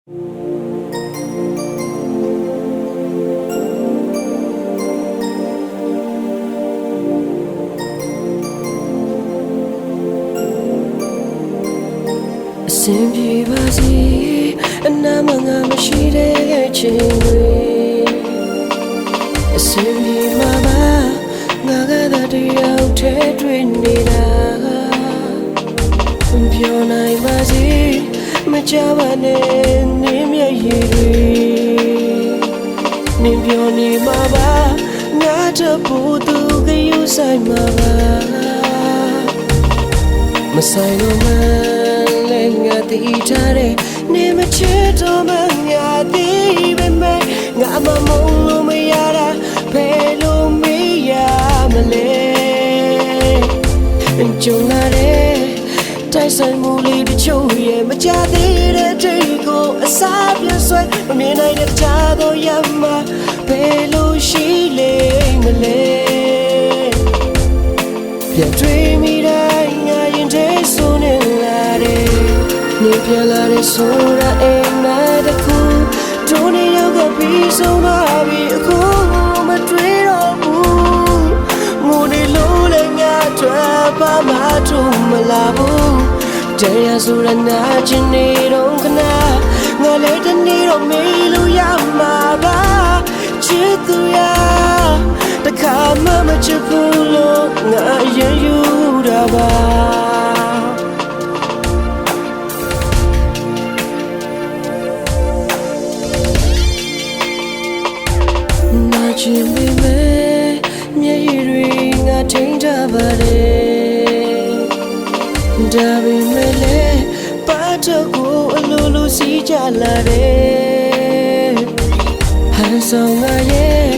စဉ်ပြေပါစေအနာမငါမရှိတဲ့ချိန်တွေအစဉ်ပြေမှာပါငါကသာတယောက်ထဲတွေ့နေတာပြောနိုင်ပါစေမကြပါနဲ့နင်းမျက်ရည်တွေနင်းပြောနေမှာပါငါတဖို့သူကယူဆိုင်မှာပါမဆိုင်တော့မှငါတည်ထားတဲ့နေမချစ်တော့မှငါတည်ပဲမဲ့ငါမမုန်းလို့မရတာဘယ်လိုမေးရမလဲကြုံလာတဲ့တိုက်ဆိုင်မှုလေးတချို့ရဲ့မကြသေးတဲ့ဒိတ်ကိုအစားပြဆွဲမမြင်နိုင်တဲ့ချားတော့ရမှာဘယ်လိုရှိလိမ့်မလဲပြန်တွေ့မိတိုင်းငါရင်ထဲဆိုနေလာတယ်နေပြလာတဲ့ဆိုတာအိမ်မတခုတို့နေရောက်ကပြီးဆုံးသွားပြီအခုမတွေ့တော့ဘူးငိုနေလို့လည်းငါထွက်ပါမထုံမလာဘူးတရားဆိုတာနာကျင်နေတော့ခဏငါလည်းတနေ့တော့မေးလို့ရမှာပါချစ်သူရတခါမှမချစ်ဘူးလို့ငါရင်ယူတာပါချင်ပေမဲ့မျက်ရည်တွေငါထိန်းထားပါတယ်ဒါပေမဲ့လည်းပတ်တော့ကိုအလိုလိုစီးကြလာတယ်ဟန်ဆောင်ငါရဲ့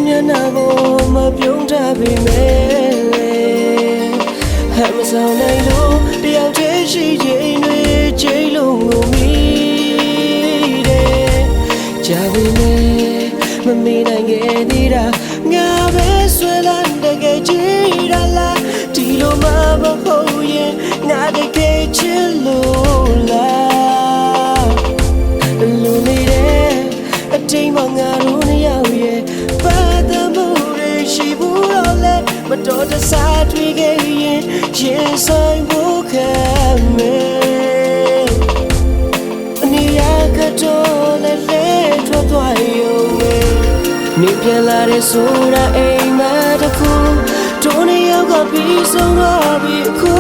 မျက်နှာကိုမပြုံးထားပေမဲ့ဟန်မဆောင်နိုင်လို့တယောက်တည်းရှိချိန်တွေချိန်လုံးကိုမိတယ်ကြာပေမဲ့မမေ့နိုင်ခဲ့သေးတာငါပဲဆွဲလန်းတကယ်ကြည့်ရလားဒီလိုမှမဟုတ်ရင်ငါတကယ်ချစ်လို့လားလူနေတဲ့အတိမ်မငါတို့နှစ်ယောက်ရဲ့ပတ်သက်မှုတွေရှိဘူးတော့လဲမတော်တဆတွေ့ခဲ့ရင်ရင်ဆိုင်ဖို့ခံမယ်အနေရကတော့လည်းလဲထွက်သွားရုံနေပြန်လာတဲ့ဆိုတာအိမ်မတခုတို့နေရောက်ကပြီးဆုံးသွားပြီအခု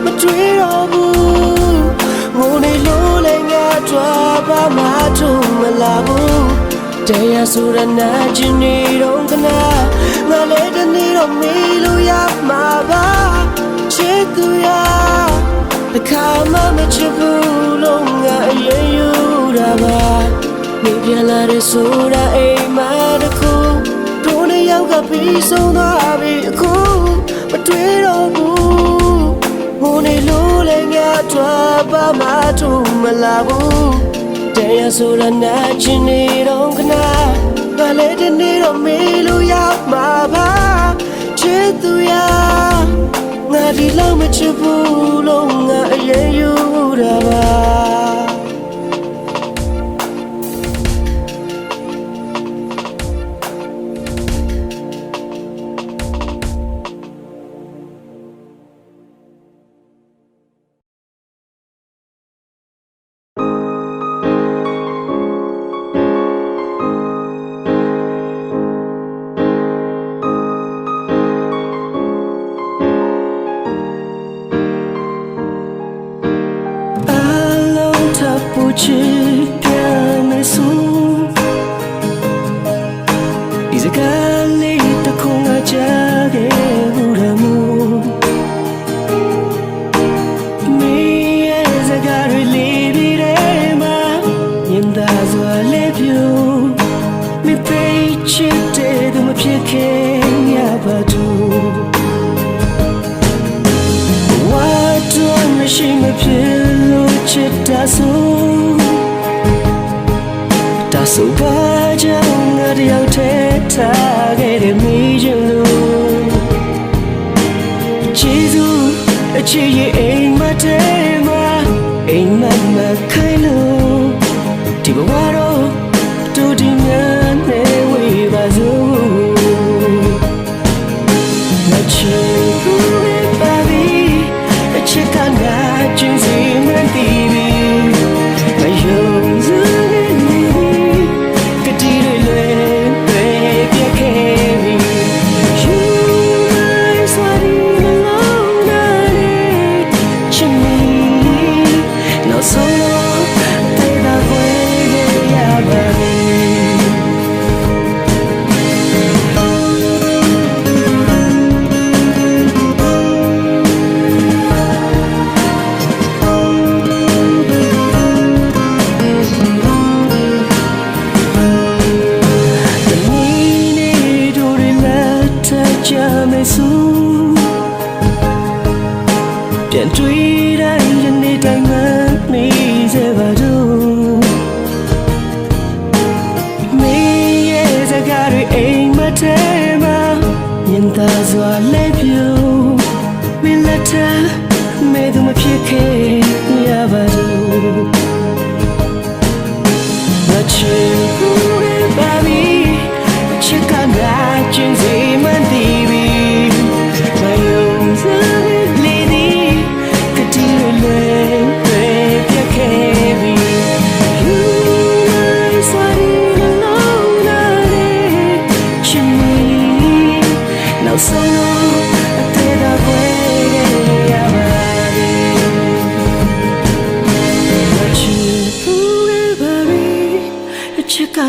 မတွေ့တော့ဘူးငိုနေလို့လည်းငါထွက်ပါမထုံမလာဘူးတရားဆိုတာနာကျင်နေတော့ခဏငါလည်းတနေ့တော့မေးလို့ရမှာပါချစ်သူရတခါမှမချစ်ဘူးလို့ငါအရင်ယူတာပါနေပြန်လာတဲ့ဆိုတာအိမ်မတခုတို့နေရောက်ကပြီးဆုံးသွားပြီအခုမတွေ့တော့ဘူးငိုနေလို့လည်းငါထွက်ပါမထုံမလာဘူးတရားဆိုတာနာကျင်နေတော့ခဏငါလည်းဒီနေ့တော့မေးလို့ရမှာပါချစ်သူရငါဒီလောက်မချစ်ဘူးလို့ငါအရင်ယူတာပါ不知变没数，一直咖喱的空啊加给乌拉木，你也在咖喱里边的嘛，年大做来表，没被切的都没撇开呀巴住，我做那些没撇路切大树。So ba jang ngà điều thế tha cái để mi chân lu chỉ dù chỉ anh mà thế mà anh mà khai lu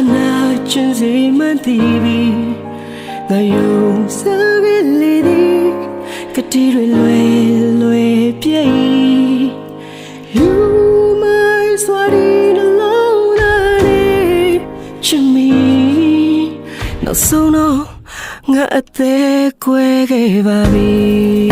na chân gì man tivi ngày yong sa cái lì đi cái đi rồi lùi bia you mai xóa đi nó lâu na đi chân mi nó sâu nó ngã té quê cái bà bi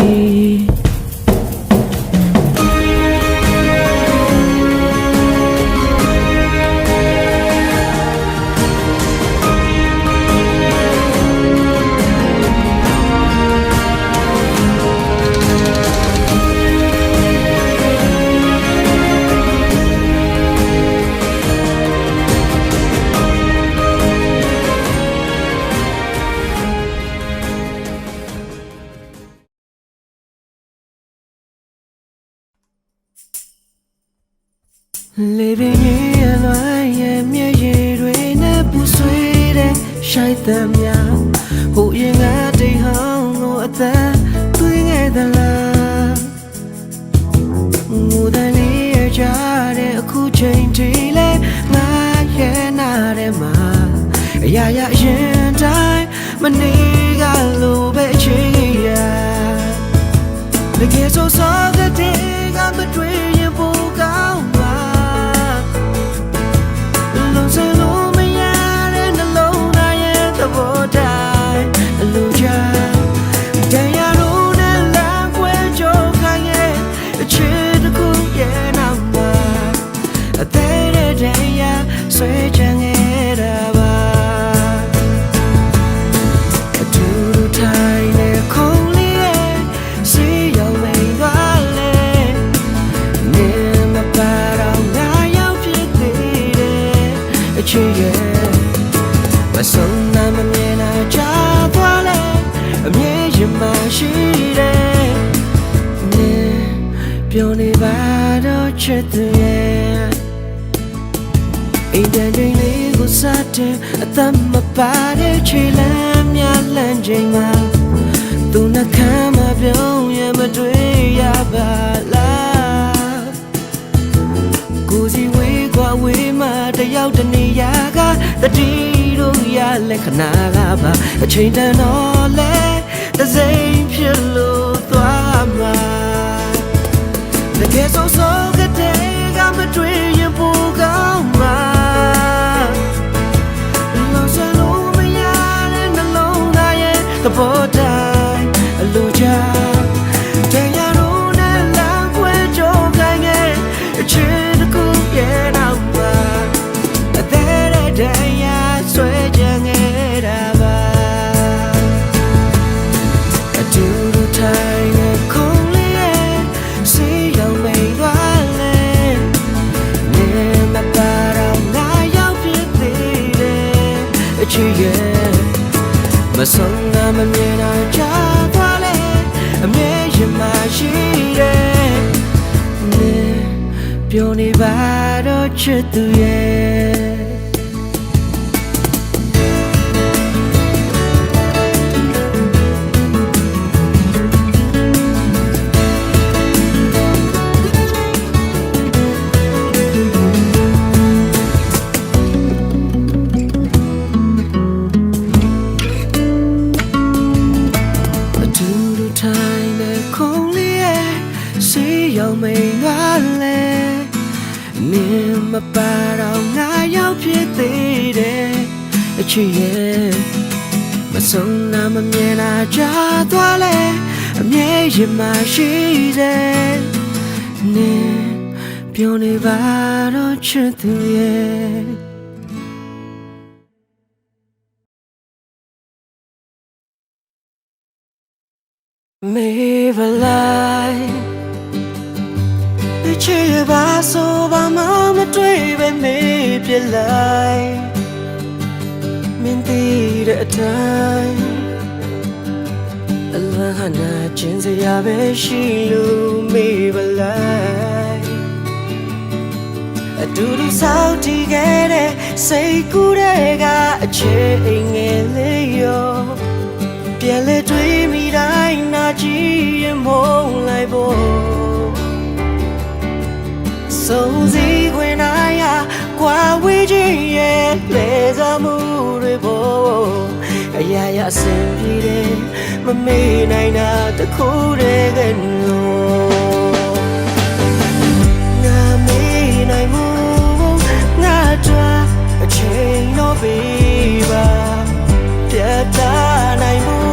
Living in a lie, me ye na pusui de shai tam ya. Ho ye nga de hong no ata tui nge da la. Mu da li ye ja de aku chain ti le nga ye na de ma. Ya ya yin dai ma ni ga lo be chi ya. The kids so the day ga ma twi ye bu ga. Biểu này ba đó chết từ em Anh đang đến đây của sát em Tâm mà ba để chỉ làm nhà lên trên mà Tu na khám mà biểu em mà đuôi ya bà la Cô gì quý qua quý mà đã yêu tình này ya ga Ta đi đâu ya lên khả năng là bà Trên ta nó lẽ ta dây phía lô toa mà The kids so good day, I'm a dream you book out my Lost and over me and alone I am the border, a luja. Then you know that love when you're going a chin to cook, yeah, now. A day, I swear, young it about. I do the time and coldly see. Mà sống là mà miền nào cha qua lên miền gì mà chỉ để biểu này ba đó chưa từ mà bà đâu ngã nhau phía tì đê chỉ mà sống nằm em nhẹ na cha toa lệ em nhẹ gì mà chỉ dễ nè biểu này bà đó chưa từ mê và lại chỉ ba số ba má mà truy bên mê phía lại miền tây đã thay Allah hana trên dây à bé xí lu mê và lại đủ đủ sao thì ghé đây say cú đây ga chế nghe lấy yo phía lệ truy mi đai na chỉ em mong lại vô sâu gì quên ai à qua quý chi ye lệ ra mu rồi vô ya ya xin đi đi mà mi này na ta khu để gần rồi nga mi này mu nga tra chơi nó bị ba biết ta này mu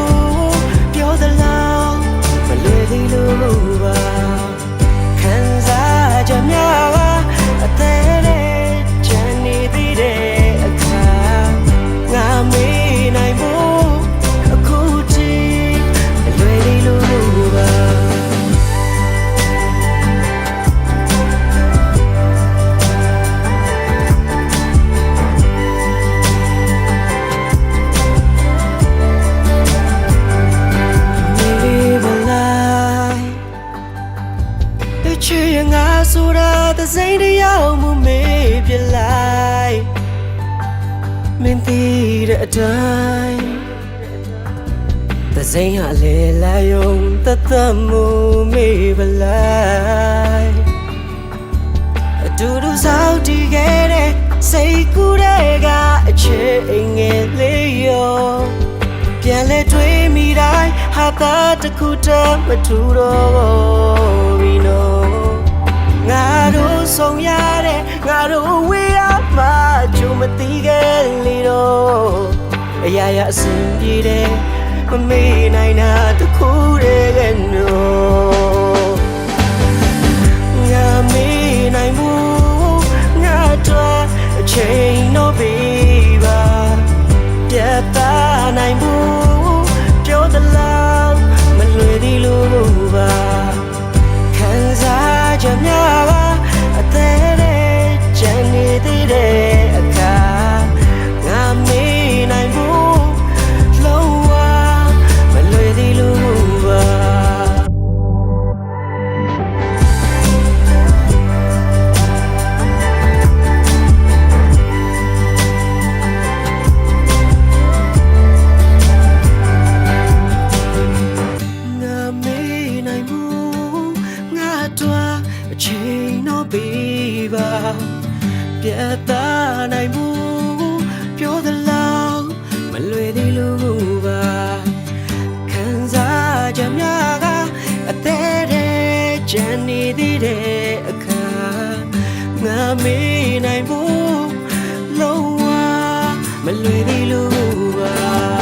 ပြောသလားမလွယ်သေးလို့ပါခံစားကြများအသေးလေးချမ်းနေသေးတဲ့အခါငါမေးနိုင်ဖို့အခုတည်းမလွယ်သေးလို့ပါဆိုတာသစိမ့်တယောက်မှုမေးပြလိုက်မင်းသိတဲ့အတိုင်းသစိမ့်ဟာလေလာယုံတသက်မှုမေးပလိုက်အတူတူစောင့်တည်ခဲ့တဲ့စိတ်ကူးတဲ့ကအချစ်အငယ်လေးရောပြန်လဲတွေးမိတိုင်းဟာတာတခုတည်းမထူတော့ဘူးနော်ငါတို့ဆုံးရတဲ့ငါတို့ဝေးရမှာကြုံမသိခဲ့လေတော့အရာရာအစဉ်ပြေတယ်မမေ့နိုင်တာတခုတည်းကနော်ငါမေ့နိုင်ဘူးငါတို့အချိန်တော့ပြီပါပြတ်သားနိုင်ဘူးပြောသလားမလွယ်သေးလို့ပါခံစားကြများပါအသေးလေးချမ်းနေသေးတဲ့အခါငါမေးနိုင်ဘူးလုံးဝမလွယ်သေးလို့ပါပြတ်သားနိုင်မှုပြောသလားမလွယ်သေးလို့ပါခံစားကြများကအသေးတဲ့ချမ်းနေသေးတဲ့အခါငါမေးနိုင်ဖို့လုံးဝမလွယ်သေးလို့ပါ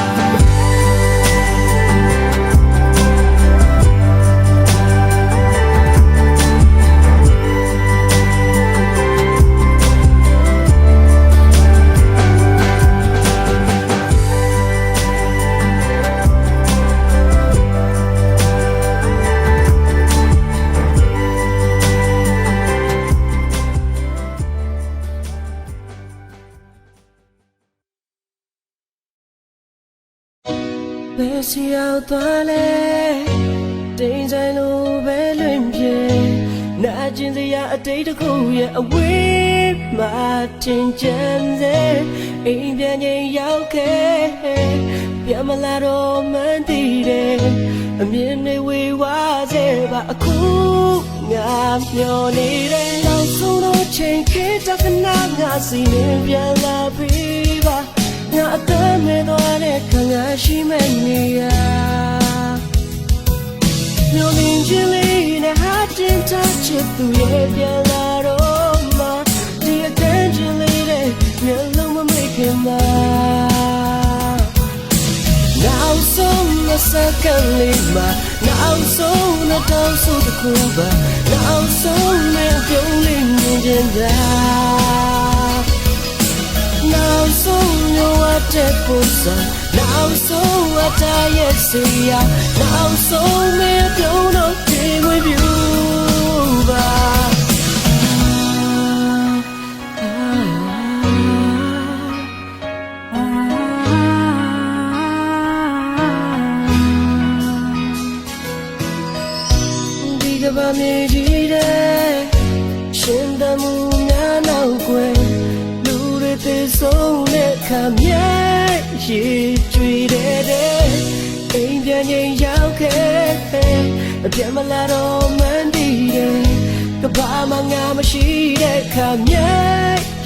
ဘယ်စီရောက်သွားလဲတိမ်ဆိုင်လိုပဲလွင်ပြေနာကျင်စရာအတိတ်တစ်ခုရဲ့အဝေးမှာတင်ကြံစေအိမ်ပြန်ချိန်ရောက်ခဲ့ပြန်မလာတော့မှန်းသိတယ်အမြင်တွေဝေဝါးစေပါအခုငါမျောနေတယ်နောက်ဆုံးတော့ချိန်ခေတ္တကနာငါစီနေပြန်လာပြီပါငါအသက်မဲ့သွားတဲ့ခံရရှိမဲ့နေရမျောလင်းခြင်းလေးနဲ့ဟာတင်ချချစ်သူရဲ့ပြန်လာတော့မှဒီအတန်းခြင်းလေးနဲ့မျက်လုံးမမိခင်မှာနောက်ဆုံးနဲ့စက္ကန့်လေးမှာနောက်ဆုံးနဲ့တောင်းဆိုတစ်ခုပါနောက်ဆုံးနဲ့ပြုံးလေးမြင်ချင်တာနောက်ဆုံးရောတဲ့ပုံစံနောက်ဆုံးအတားရဲ့စီရနောက်ဆုံးမပြုံးတော့ဒီဝေးပြူပါဒီကဘာမြေကြီးတဲ့ရှင်တမှုများနောက်ွယ်သေဆုံးတဲ့ခါမြဲရေကြွေတဲ့အိမ်ပြန်ချိန်ရောက်ခဲ့အပြတ်မလာတော့မှန်းတည်တယ်ကဘာမှငါမရှိတဲ့ခါမြဲ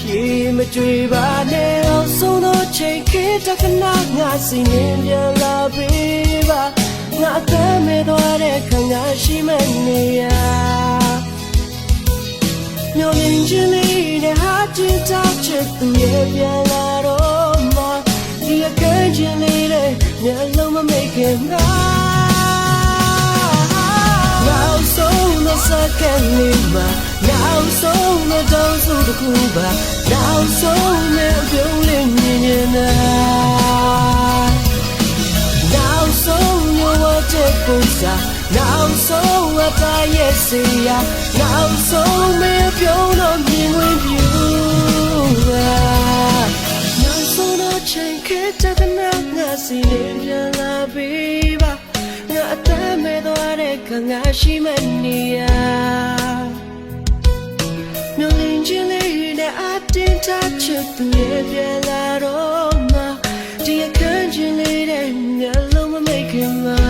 ရ ရေမကြွေပါနဲ့အောင်ဆုံးသောချိန်ခေတ္တခဏငါစီနေပြန်လာပေးပါငါအသက်မဲ့သွားတဲ့ခံငါရှိမနေရမျောလင်းခြင်းလေးနဲ့ဟာကျင်တောက်ချစ်သူရဲ့ပြန်လာတော့မှဒီအကဲခြင်းလေးနဲ့မျက်လုံးမမိတ်ခင်နောက်ဆုံးသောစကားလေးမှာနောက်ဆုံးသောတောင်းဆိုတစ်ခုပါနောက်ဆုံးနဲ့အပြုံးလေးမြင်နေတာနောက်ဆုံးရောဝတ်တဲ့ပုံစံနောက်ဆုံးအတိုင်းရဲ့စေရနောက်ဆုံးမပြုံးတော့မြင်ဝင်ပြူနောက်ဆုံးတော့ချိန်ခေတ္တကနာငါစီရင်ပြန်လာပေးပါငါအသက်မဲ့သွားတဲ့ခံငါရှိမနေရမျောလင်းခြင်းလေးနဲ့အတင်းထားချစ်သူရဲ့ပြန်လာတော့မှဒီအခန်းချင်းလေးနဲ့မျက်လုံးမမိတ်ခင်မှာ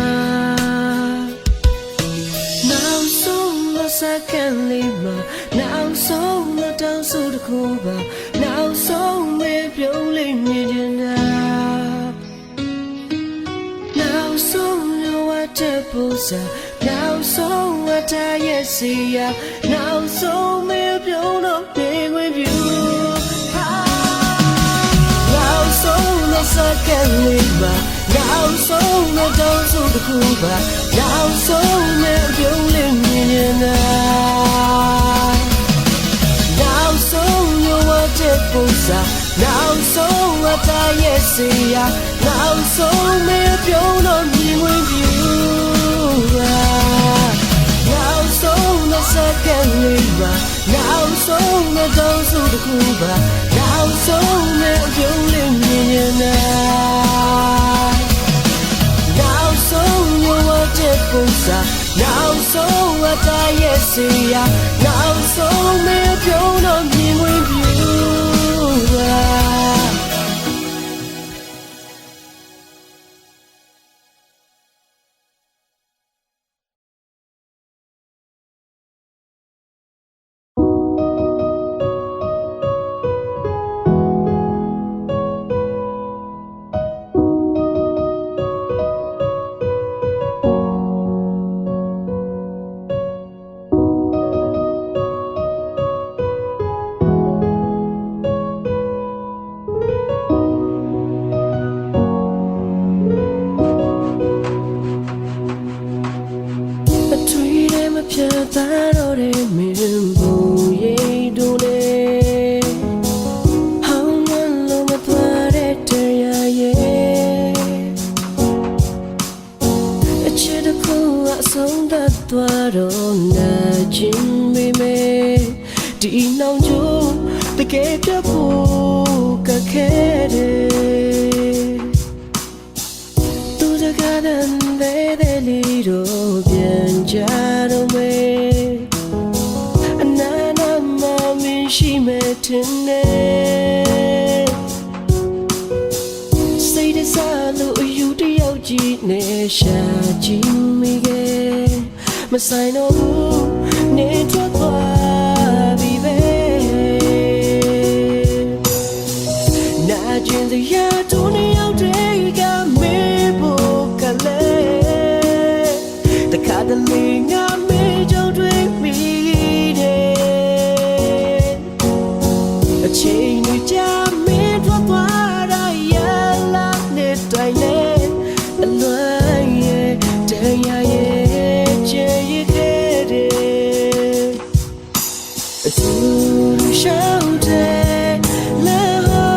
နောက်ဆုံးတော့စကားလေးမှာနောက်ဆုံးတော့တောင်းဆိုတစ်ခုပါနောက်ဆုံးပဲပြုံးလေးမြင်နေတာနောက်ဆုံးရောဝတ်တဲ့ပုံစံနောက်ဆုံးအတိုင်းရဲ့စီရနောက်ဆုံးမပြုံးတော့မြင်ဝင်ပြူနောက်ဆုံးတော့စကားလေးမှာနောက်ဆုံးတော့တောင်းဆိုတစ်ခုပါနောက်ဆုံးပဲပြုံးလေးမြင်နေတာနောက်ဆုံးရောဝတ်တဲ့ပုံစံနောက်ဆုံးအတိုင်းရဲ့စီရနောက်ဆုံးမပြုံးတော့မြင်ဝင်ပြူနောက်ဆုံးတော့စကားလေးပါနောက်ဆုံးတော့တောင်းဆိုတစ်ခုပါနောက်ဆုံးပဲပြုံးလေးမြင်နေတာနောက်ဆုံးရောဝတ်တဲ့ပုံစံနောက်ဆုံးအတိုင်းရဲ့စီရနောက်ဆုံးမပြုံးတော့မြင်ဝင်ပြူဖြတ်သားတော့တဲ့မင်းဘူးရိတ်တို့လေဟောင်းမလုံးမသွားတဲ့တရားရဲ့အချစ်တစ်ခုအဆုံးသတ်သွားတော့နာကျင်မိမေဒီနှောင်ကြိုးတကယ်ပြဖို့ကခဲ့တယ်သူစကားတန်တဲ့လီတော့ပြန်ကြတော့အနာနာမမင်းရှိမဲ့တင်နေစိတ်တစားလို့အယူတယောက်ကြီးနဲ့ရှာကြည့်မိခဲ့မဆိုင်တော့ဘူးနေထွက်သွားပြီပဲနာကျင်စရာတို့နှစ်ယောက်တည်းကမေးဖို့ကလေးတခါတလေငါမေးကြုံတွေ့မိတယ်အချိန်တွေကြာမင်းထွက်သွားတာရလာတဲ့တိုင်နဲ့အလွန်ရဲ့တရားရဲ့ချေရခဲ့တယ်အတူတူရှောက်တယ်လဲဟော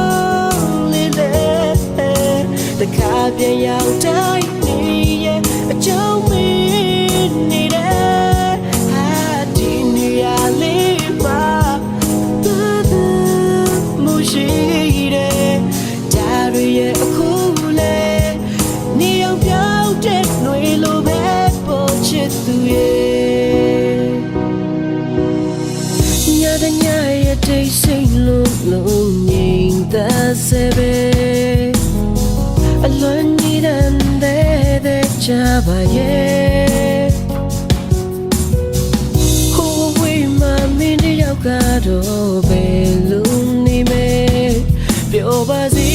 လေးလဲတခါပြန်ရောက်တိုင်းနေရဲ့အကြောင်းမင်းနေတယ်ဟာဒီနေရာလေးပါသူမရှိတယ်ဒါတွေရဲ့အခုလဲနေအောင်ပြောင်းတဲ့ຫນွေလိုပဲပေါ်ချစ်သူရဲ့ညတဲ့ညရဲ့တိတ်ဆိတ်လို့လုံးငြိမ်သက်စေပဲအလွန်နေတဲ့ကြပါရဲ့ဟိုဝေးမှမင်းတယောက်ကတော့ဘယ်လိုနေ ပါစေ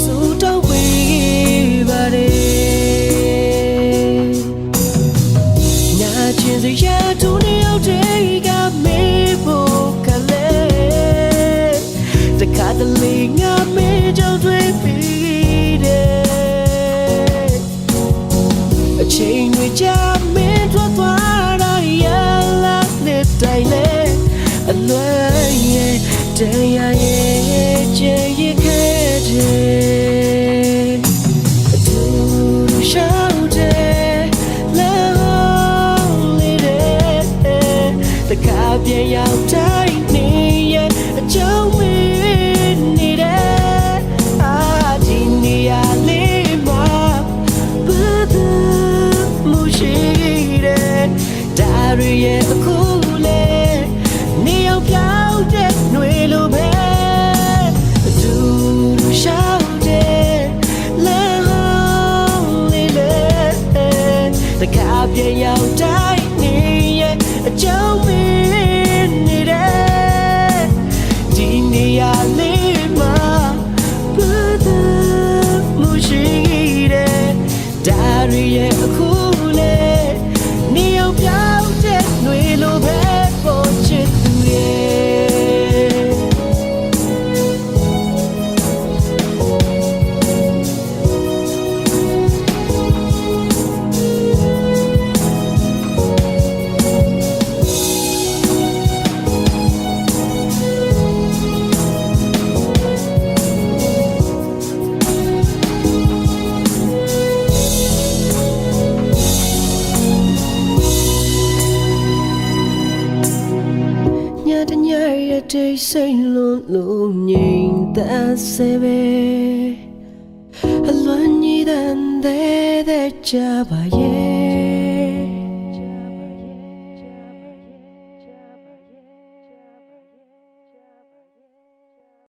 စုတောင်းပေးပါတယ်နာကျင်စရာတို့နှစ်ယောက်တည်းကမေးဖို့ကလေးတခါတလေငါမေးကြောင့်တွေ့ပြီးတယ်အချိန်တွေကြာမင်းထွက်သွားတာရလာတဲ့တိုင်လေအလွယ်ရဲ့တရားရဲ့ကြည်ရခဲ့တယ်အတူတူရှောက်တယ်လောလေးတဲ့တခါပြန်ရောက်တိုင်းနေရဲ့အကြောင်းမင်းနေတယ်အာဒီနေရာလေးမှာဘယ်သူမရှိတယ်ဒါရရဲ့အခုလေနေရောက်ပြောင်းတဲ့ຫນွေလိုပဲအတူတူရှောက်တယ်လမ်းလေးလေတခါပြန်ရောက်တိုင်းနေရဲ့အကြောင်းမင်းနေတယ်ဒီနေရာလေးမှာဘယ်သူမရှိတယ်ဒါရရဲ့အခုလေနေရောက်ပြောင်းတဲ့ຫນွေလိုပဲပေါ်ချစ်သူရဲ့တိတ်ဆိတ်လုံးလုံးငြိမ်သက်စေပဲအလွန်ကြီးတဲ့ကြပါရဲ့